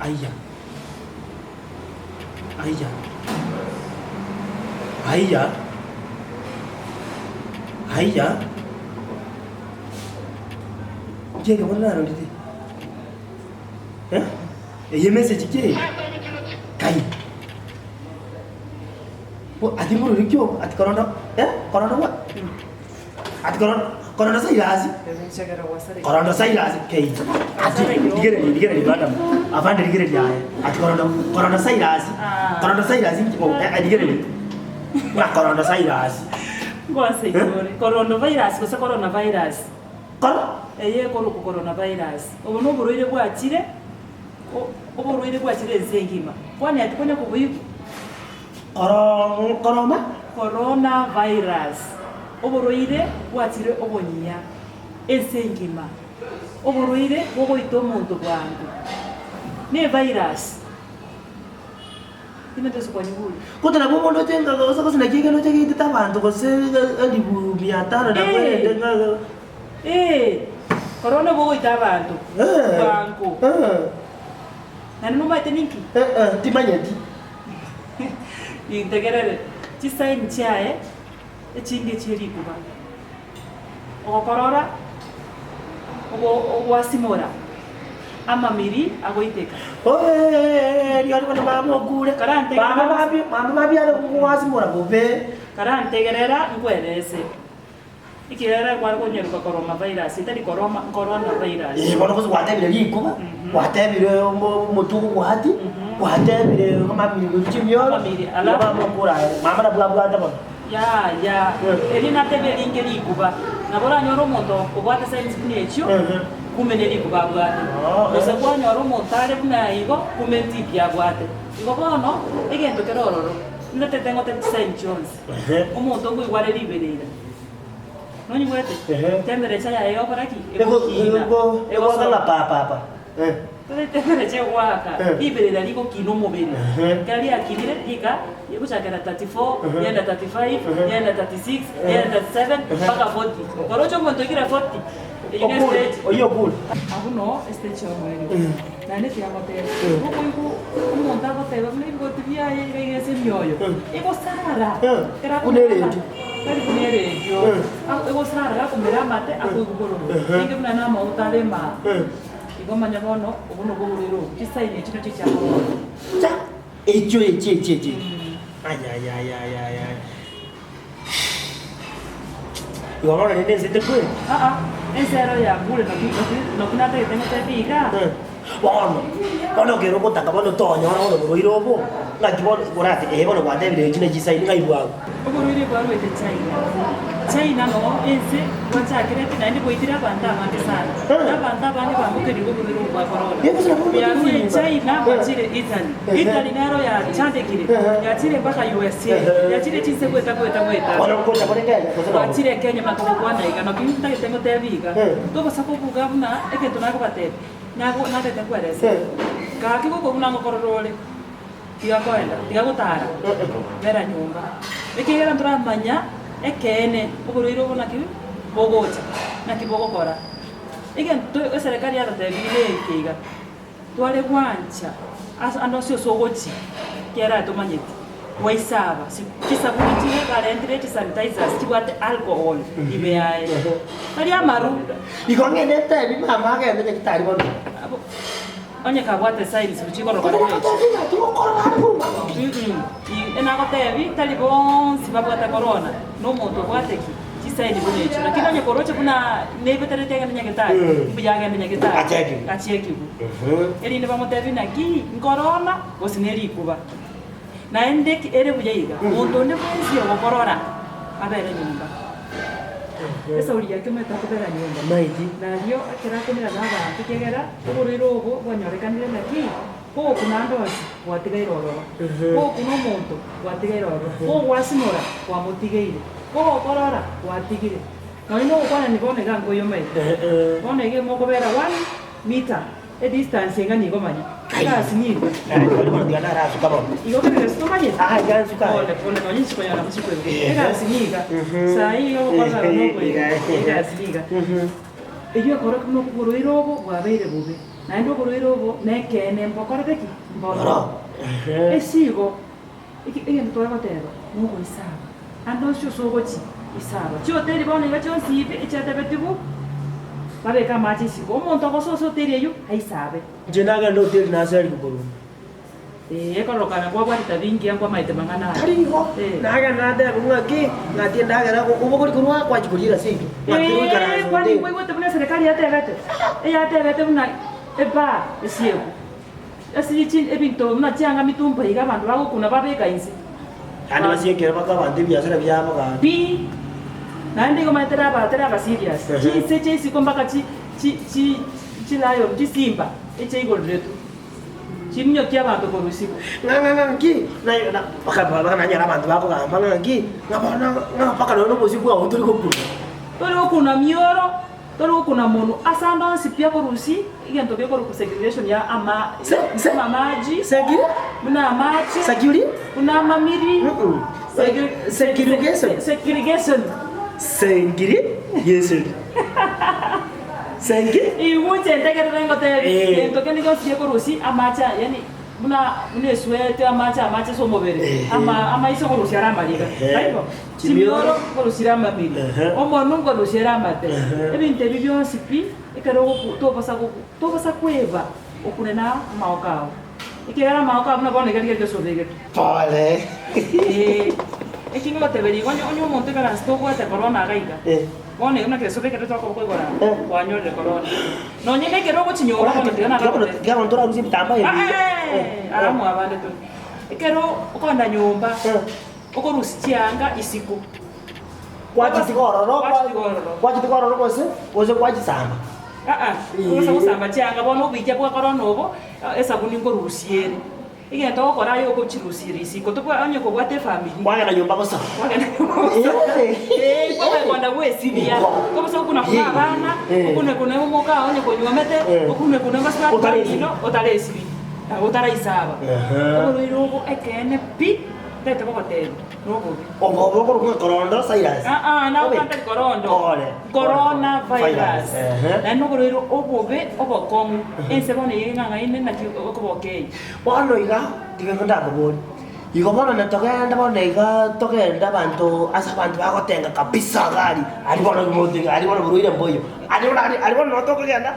Aya. Aya. Aya. Aya. Je ga wannan ran dide. Ye message ke. Kai. Wo adimu rikyo at corona corona wa. At corona sai lazi. Corona sai lazi kai. Digere di madam. Afande digere di aya. At corona sai lazi. Corona sai lazi ko digere di. Ma corona sai lazi. Ngoa sekore. Coronavirus ko coronavirus. Corona Eye ko coronavirus. Obo no buruire bwatire. Oburuire bwatire zengima. Kwani atikonye kubuyiku. Coronavirus. Oburuire bwatire obonyiya. Ezengima. Oburuire bwogoita omuntu bwangu. Ne virus. Imetezo kwa nyuguli. Kutana bomo no tenga gosa kosa nakiga no tenga ita abantu kose alibu 500 na kwende nga. Corona bwogoita abantu bwangu. Nani no mate ninki? Timanyati. Integerere. Chisai nchae. Echinge chiri kuba. Okorora. Wasimora. Amamiri agoiteka. Yari bana mama ogure. Karante. Mama mabi ala wasimora gobe. Karante gerera ngwerese. Ikirera kwa konyeruka coronavirus. Itali coronavirus. Bono kosa watebire likuba. Watebire mutu wati. Watebire kama chimyo. Amamiri ala mama kura. Mama na bla ndabona. Ya. Elina tebe linke likuba. Nabora nyoro moto obwata science kunechyo. Kumeneli kubabwate. Ose kwa nyoro montare kuna igo kumenti pya bwate. Igo bono egento kerororo. Ndote tengo te St. John's. Omuntu ngo igware liberera. Nonyi bwete. Temperature ya yo paraki. Ego kala papa. Tole temperature waka. Liberera liko kino mobile. Kali akilire ika yekuchakera 34, yenda 35, yenda 36, yenda 37 mpaka 40. Korocho muntu ikira 40. Oyo cool. Abuno stage omweri. Nane tiamote. Uko umuntu agoteba mligo tibia yegese myoyo. Ego sara. Era kunerejo. Kali kunerejo. Ego sara kumera mate akugugoro. Inge mwana mautale ma. Igo manya bono ubuno bwuriro. Kisaine kino kicyako. Cha. Echo. Ay. Igo ngora nene zite kwe. Ensero ya bule no kunata que tengo que pica. Bono kero kotaka bono tonyo bono buruiro bo. Ngati bono gorate bono watebire kine gisaini ngaibwa. Oburuire kwa rwete China no ense wachakire tinaindi kuitira banda amande sana. Banda bani bamukiri oburuire kwa corona. Ya China wachire Italy naro ya chandekire. Ya chire mpaka USA. Ya chire chinse kweta. Bono kota bone Kenya. Wachire Kenya makoko kwana igano kinta kitengo tebiga. Tobo sako kugabuna eketo nako batete. Nago natete kwerese. Kaki ko kunango kororole. Tiga gutara. Vera nyumba. Ekigera turamanya ekene oburuiro bona ki bogocha na kibogokora. Igento serikali ya tabire ekiga. Twale kwancha ando sio sogochi. Kera tumanyeti. Waisaba kisabuni kile kalendire sanitizers kibwate alcohol ibeaye ali amaru Ikongene tebi mama ke ndeke kitari bono. Onye kabwate science bichiko rokora ena kotebi talibon sibabwata corona no muntu bwateki kisaidi bunecho lakini onye koroche kuna nebetere tega nyaketari ibyaga nyaketari acheki eli ne bamotebi na ki corona gosineri kuba na endeki ere buyiga muntu ne bwezi yo corona abere nyumba esa uri yake meta kubera nyumba Maiti. na yo akira kunira naba tikegera uburiro obo bonyorekanire na ki ko kunando watigaira ororo ko kuno muntu watigaira ororo ko wasimora kwa mutigeire ko korora watigire no ino kwana ni bone gango yo mai bone ge mo kubera 1 meter a distance ngani gomanya kasi ni Wale wanadiana rasu kama. iyo kile stomanye Jana suka. Pole no nyinshi kwa yana mshiko ngeke kasi niga saa hiyo kwanza no kwa kasi niga iyo kora kuno kuburiro obo bwabeire bube naenda kurwira ubu nekene mbokoretheki Ora. esigo egento twagoteba nugo isaba ando cio sogochi isaba chioteri bona iga chionsibe echatebetibu babeka machi isigo omonto agososa oteri eyo aisabe Jenaga ndo tiri nasari kukuru. ekorokana kwabwarita bingi angwa maite mang'ana Karigo. Naga nade ngaki ngati ndaga na kubokori kurwa kwa chikurira singi. Matiru kana. kwani wewe buna serikali yatebete eyatebete buna eba esiego asichin ebinto muna cyanga mitumba iga abantu bagukuna babeka inzi Kandi basiekera baka bandi byasara byabo ka. bi nandi ko matera ba serious chi se kombaka chi layo chi simba eche igolretu chimnyo kya bantu ko rusiku Ngaki na baka na nyara bantu bako ka ngaki ngabana ngapaka no musiku wa uturi ko kuno. tolo kuna mioro tolo kuna monu asanda sipia ko rusi igento beko ko segregation ya ama Sama maji Segiri? muna maji Segiri? kuna mamiri Segregation. segregation Segiri? Yes. Segiri? iwunje ndekere ngote igento kendi ko sie ko rusi amacha yani muna swete amacha so mobere ama iso ko rusi aramba liga right chimioro ko rusi aramba bili omuntu ko rusi aramba te ebinte bibyo sipi ikaro to basa kweva okunena maokao ikera maokao muna bone kali ke so dege Pole. ekingo tebeli onyo monte kana sto kwa te corona gaiga bone una que so dege to ko ko gora wanyo de corona no nyene ke rogo chinyo ko te na ko Gabo ntora rusi bitamba ye. aramu abande tu ikero ukonda nyumba uko rusichianga isiku Kwachitikoro kose kwachisamba. usa kusamba chianga bono ubija kwa corona obo esabuni ngo rusiere igento okora yo ko chirusiri isiko to kwa onyo ko gwate family Kwaga na nyumba kosa. kwa kwanda we sibia kwa sababu kuna bana kuna umuka onyo ko nyomete kuna maspa otaresi otaraisaba oruirugo ekene pi tete ko tete no Obo ko korondo sairas. na ukanta korondo corona virus na no ruiru obobe obokomu ense bone yenganga ine na ko bokei Bono iga digenda boboni. Igo bono na togenda bono iga togenda bantu asa bantu bagotenga kabisa gari. Ali bono mutinga ali bono buruire mboyo. Ali bono no togenda.